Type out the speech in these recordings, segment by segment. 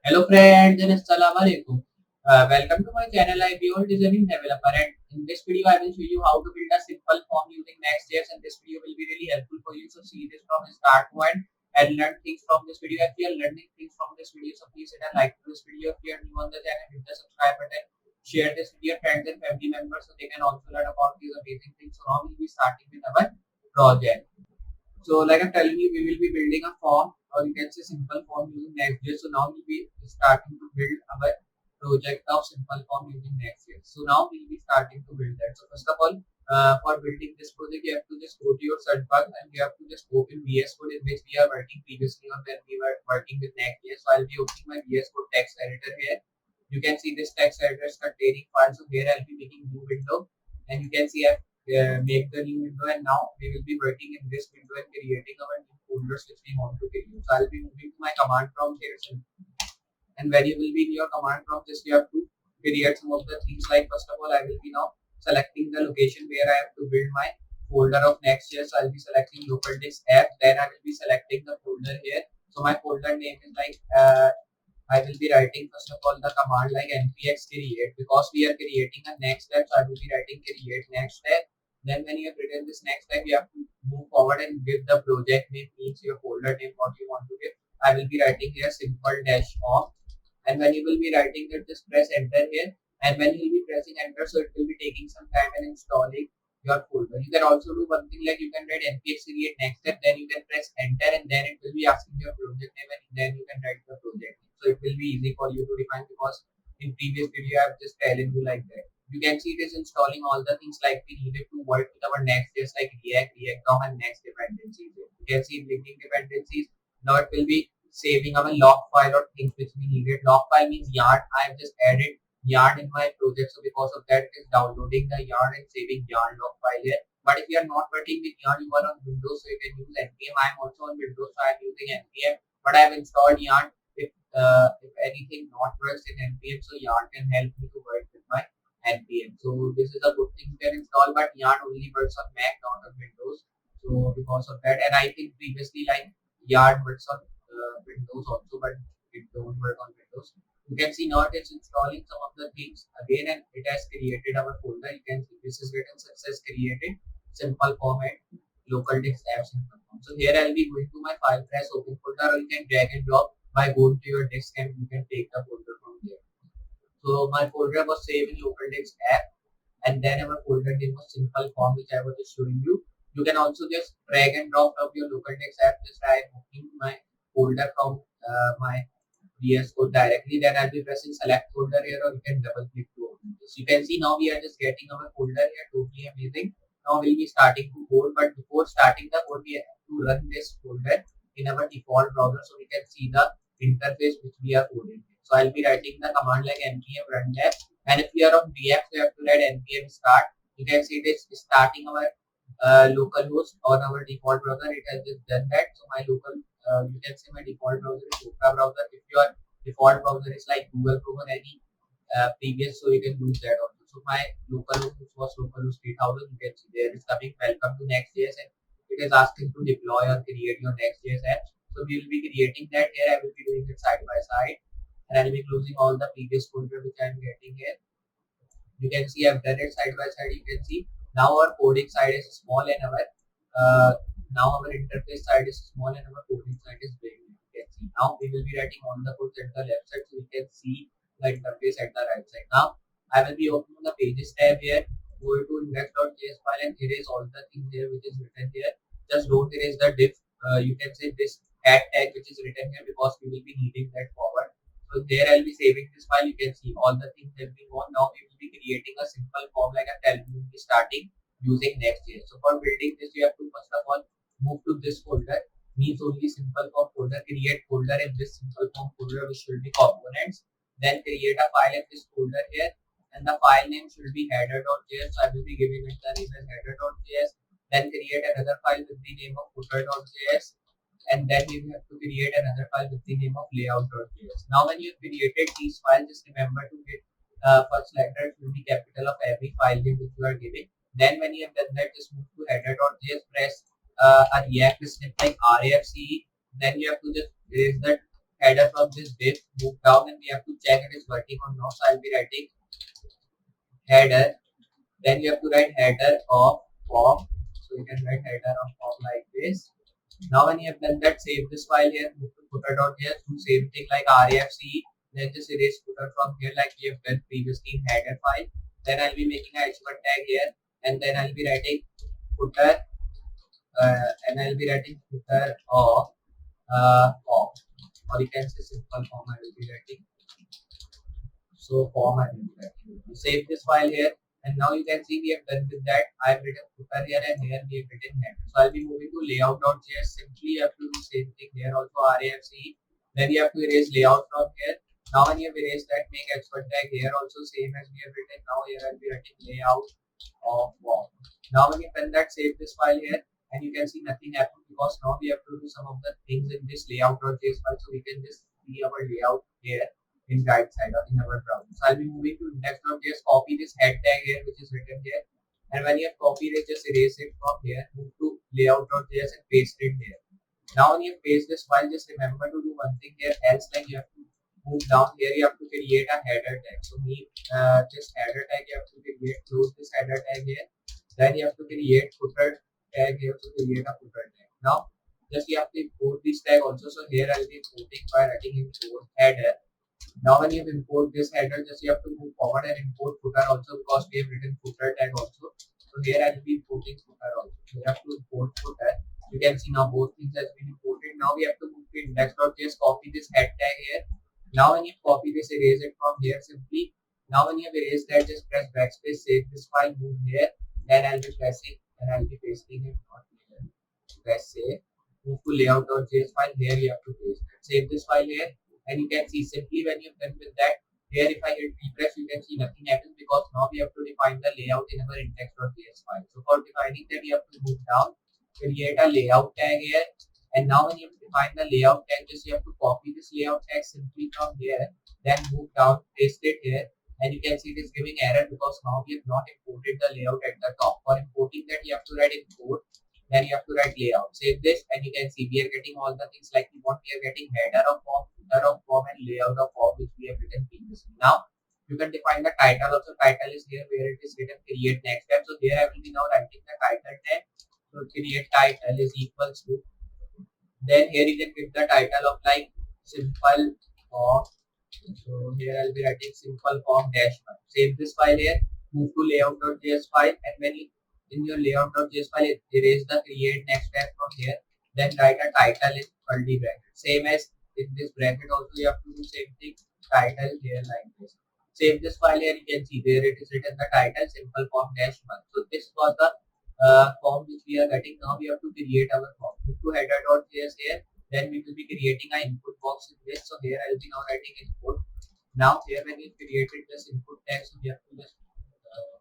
Hello friends and assalamu alaikum. Welcome to my channel. I'm your designing developer, and in this video I will show you how to build a simple form using Next.js, and this video will be really helpful for you. So see this from start to end and learn things from this video. If you are learning things from this video, so please hit a like to this video. If you are new on the channel, hit the subscribe button. Share this with your friends and family members so they can also learn about these amazing things. So now we'll be starting with our project. So like I'm telling you, we will be building a form, or you can say simple form using Next.js. So now we'll be starting to build our project of simple form using Next.js. So now we'll be starting to build that. So first of all, for building this project, you have to just go to your search bar and you have to just open VS Code in which we are working previously on when we were working with Next.js. So I'll be opening my VS Code text editor here. You can see this text editor is containing files. So here I'll be making new window, and you can see I've make the new window, and now we will be working in this window and creating our new folders which we want to create. So I'll be moving to my command prompt here, and when you will be in your command prompt, just you have to create some of the things. Like first of all, I will be now selecting the location where I have to build my folder of Next.js. So I'll be selecting local disk app, then I will be selecting the folder here. So my folder name is like I will be writing first of all the command like npx create, because we are creating a next step. So I will be writing create next step. Then when you have written this next step, you have to move forward and give the project name, means your folder name, what you want to give. I will be writing here simple dash on, and when you will be writing that, just press enter here. And when you will be pressing enter, so it will be taking some time and installing your folder. You can also do one thing, like you can write npx create next step, then you can press enter, and then it will be asking your project name, and then you can write the project name. So it will be easy for you to define, because in previous video I have just telling you like that. You can see it is installing all the things like we needed to work with our Next.js, like React, React.com, and Next dependencies. You can see linking dependencies. Now it will be saving our log file or things which we needed. Log file means yarn. I have just added yarn in my project, so because of that, it is downloading the yarn and saving yarn log file here. But if you are not working with yarn, you are on Windows, so you can use npm. I am also on Windows, so I am using npm. But I have installed yarn. If anything not works in npm, so yarn can help me to work with my npm. So this is a good thing you can install, but yarn only works on Mac, not on Windows. So because of that, and I think previously like yarn works on Windows also, but it don't work on Windows. You can see now it is installing some of the things again, and it has created our folder. You can see this is written success created, simple format, local disk app, simple form. So here I'll be going to my file, press open folder, or you can drag and drop by going to your disk, and you can take the folder from there. So my folder was saved in local disk app, and then our folder name was simple form, which I was just showing you. You can also just drag and drop of your local disk app. Just try opening my folder from my VS Code directly. Then I'll be pressing select folder here, or you can double click to open this. You can see now we are just getting our folder here, totally amazing. Now we'll be starting to code, but before starting the code, we have to run this folder in our default browser so we can see the interface which we are coding. So I'll be writing the command like npm run that, and if you are on React, you have to write npm start. You can see this is starting our local host on our default browser. It has just done that. So my local, you can say my default browser is Opera browser. If your default browser is like Google Chrome or any previous, so you can use that also. So my local host was localhost 3000. You can see there is coming welcome to Next.js, and it is asking to deploy or create your Next.js app. So we will be creating that here. I will be doing it side by side, and I will be closing all the previous folder which I am getting here. You can see I've done it side by side. You can see now our coding side is small, and our now our interface side is small, and our coding side is big. You can see now we will be writing all the code at the left side, so we can see the interface at the right side. Now I will be opening the pages tab here. Go to index.js file and erase all the things here which is written here. Just don't erase the div. You can say this add tag which is written here, because we will be needing that forward. So there I'll be saving this file. You can see all the things that we want. Now we will be creating a simple form like I tell you, be starting using Next.js. So for building this, you have to first of all move to this folder, means only simple form folder. Create folder in this simple form folder, which should be components. Then create a file in this folder here, and the file name should be header.js. So I will be giving it the name as header.js. Then create another file with the name of footer.js, and then you have to create another file with the name of layout.js. Now when you have created these files, just remember to get first letter should be capital of every file name which you are giving. Then when you have done that, just move to header.js, press a React script like RAFCE. Then you have to just erase that header from this div, move down, and we have to check it is working or not. So I'll be writing header. Then you have to write header of form. So you can write header of form like this. Now when you have done that, save this file here, move to footer.js, do same thing like RAFC, then just erase footer from here like we have done previously in header file. Then I'll be making a h1 tag here, and then I'll be writing footer, and I'll be writing footer of form, or you can say simple form I will be writing. So form I will be writing. You save this file here, and now you can see we have done with that. I have written footer here, and here we have written header. So I'll be moving to layout.js. Simply you have to do same thing here also RAFC. Then you have to erase layout from here. Now when you have erased that, make expert tag here also same as we have written. Now here I'll be writing layout of form. Now when you done that, save this file here, and you can see nothing happened because now we have to do some of the things in this layout.js file. So we can just see our layout here in right side or in our browser. So I'll be moving to index.js, copy this head tag here which is written here, and when you have copied it, just erase it from here, move to layout.js and paste it here. Now when you paste this file, just remember to do one thing here, else like you have to move down here, you have to create a header tag. So this header tag you have to create, close this header tag here, then you have to create footer tag here to create a footer tag. Now just you have to import this tag also. So here I'll be importing by writing import header. Now when you import this header, just you have to move forward and import footer also because we have written footer tag also. So here I will be importing footer also. So you have to import footer. You can see now both things has been imported. Now we have to move to index.js, copy this head tag here. Now when you copy this, erase it from here simply. Now when you have erased that, just press backspace, save this file, move here. Then I'll be pressing and I'll be pasting it not here. Press save. Move to layout.js file. Here you have to paste it. Save this file here. And you can see simply when you've done with that, here if I hit refresh, you can see nothing happens because now we have to define the layout in our index.js file. So for defining that, you have to move down, create a layout tag here, and now when you define the layout tag, just you have to copy this layout tag simply from here, then move down, paste it here, and you can see it is giving error because now we have not imported the layout at the top. For importing that, you have to write import. Then you have to write layout. Save this, and you can see we are getting all the things like we want. We are getting header of form, footer of form, and layout of form, which we have written previously. Now you can define the title. Also, title is here where it is written create next step. So here I will be now writing the title tag. So create title is equals to. Then here you can give the title of like simple form. So here I'll be writing simple form -1. Save this file here. Move to layout.js file, and when you in your layout.js file, erase the create next step from here. Then write a title in curly bracket. Same as in this bracket also you have to do same thing. Title here like this. Save this file here. You can see there it is written the title simple form -1. So this was the form which we are getting. Now we have to create our form. Move to header.js here. Then we will be creating an input box in this. So here I will be now writing input. Now here when you created this input tag, so we have to just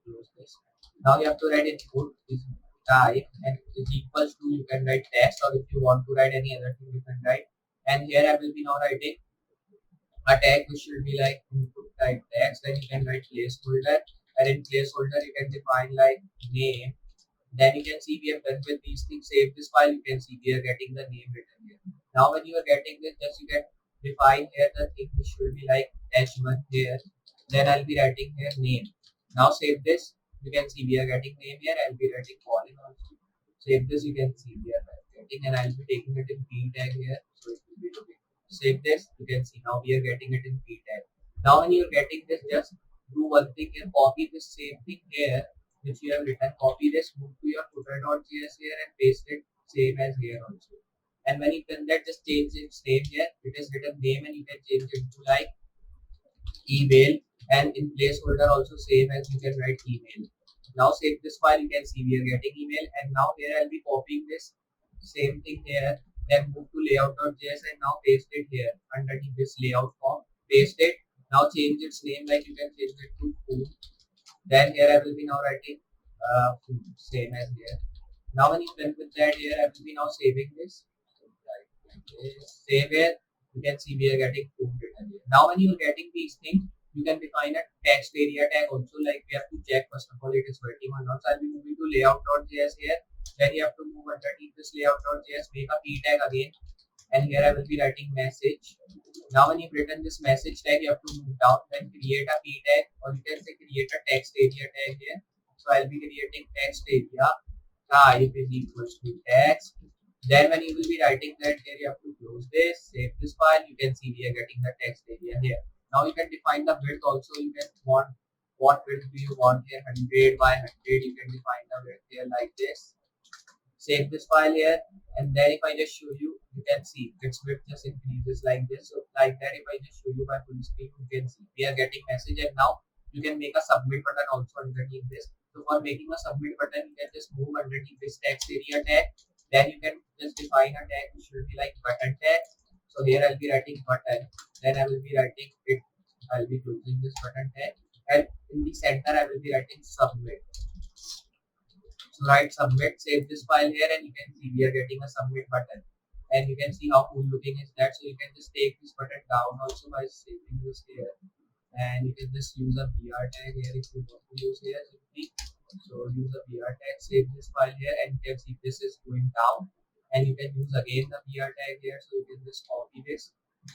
close this. Now you have to write input is type and is equals to, you can write text, or if you want to write any other thing you can write. And here I will be now writing a tag which should be like input type text. Then you can write placeholder, and in placeholder you can define like name. Then you can see we have done with these things. Save this file. You can see we are getting the name written here. Now when you are getting this, just you can define here the thing which should be like h1 here. Then I'll be writing here name. Now save this. You can see we are getting name here. I'll be writing calling also. Save this. You can see we are getting, and I'll be taking it in p tag here. So it will be okay. Save this. You can see now we are getting it in p tag. Now when you are getting this, just do one thing here. Copy this same thing here which you have written, copy this, move to your footer.js here and paste it same as here also. And when you done that, just change its name here. It is written name, and you can change it to like email, and in placeholder also same as you can write email. Now save this file. You can see we are getting email, and now here I'll be copying this same thing here. Then move to layout.js and now paste it here underneath this layout form. Paste it. Now change its name, like you can change it to food. Then here I will be now writing same as here. Now when you done with that, here I will be now saving this. Save here. You can see we are getting food written here. Now when you are getting these things, you can define a text area tag also. Like we have to check first of all it is working or not. So I'll be moving to layout.js here. Then you have to move underneath this layout.js, make a p tag again. and here I will be writing message. Now when you've written this message tag, you have to move down and create a p tag, or you can say create a text area tag here. So I'll be creating text area type is equals to text. Then when you will be writing that here, you have to close this, save this file. You can see we are getting the text area here. Now you can define the width also. You can want what width do you want here, 100 by 100. You can define the width here like this. Save this file here, and then if I just show you, you can see its width just increases like this. So like that, if I just show you by full screen, you can see we are getting message, and now you can make a submit button also underneath this. So for making a submit button, you can just move underneath this text area tag. Then you can just define a tag which should be like button tag. So here I'll be writing button. Then I will be writing it. I'll be closing this button tag, and in the center I will be writing submit. So write submit, save this file here, and you can see we are getting a submit button, and you can see how cool looking is that. So you can just take this button down also by saving this here, and you can just use a BR tag here if you want to use here simply. So use a BR tag, save this file here, and you can see this is going down, and you can use again the BR tag here. So you can just copy this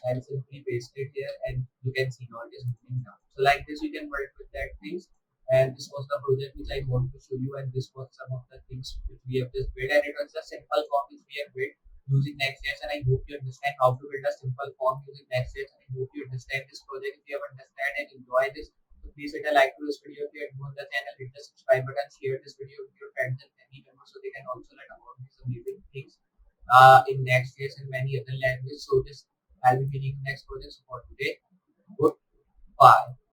and simply paste it here, and you can see now it is moving down. So like this you can work with that things. And this was the project which I want to show you, and this was some of the things which we have just built, and it was a simple form which we have built using Next.js, and I hope you understand how to build a simple form using Next.js, and I hope you understand this project. If you have understand and enjoy this, so please hit a like to this video. If you are new on the channel, hit the subscribe button, share this video with your friends and family members so they can also learn about these amazing things in Next.js and many other languages. So just I'll be beginning next project for today.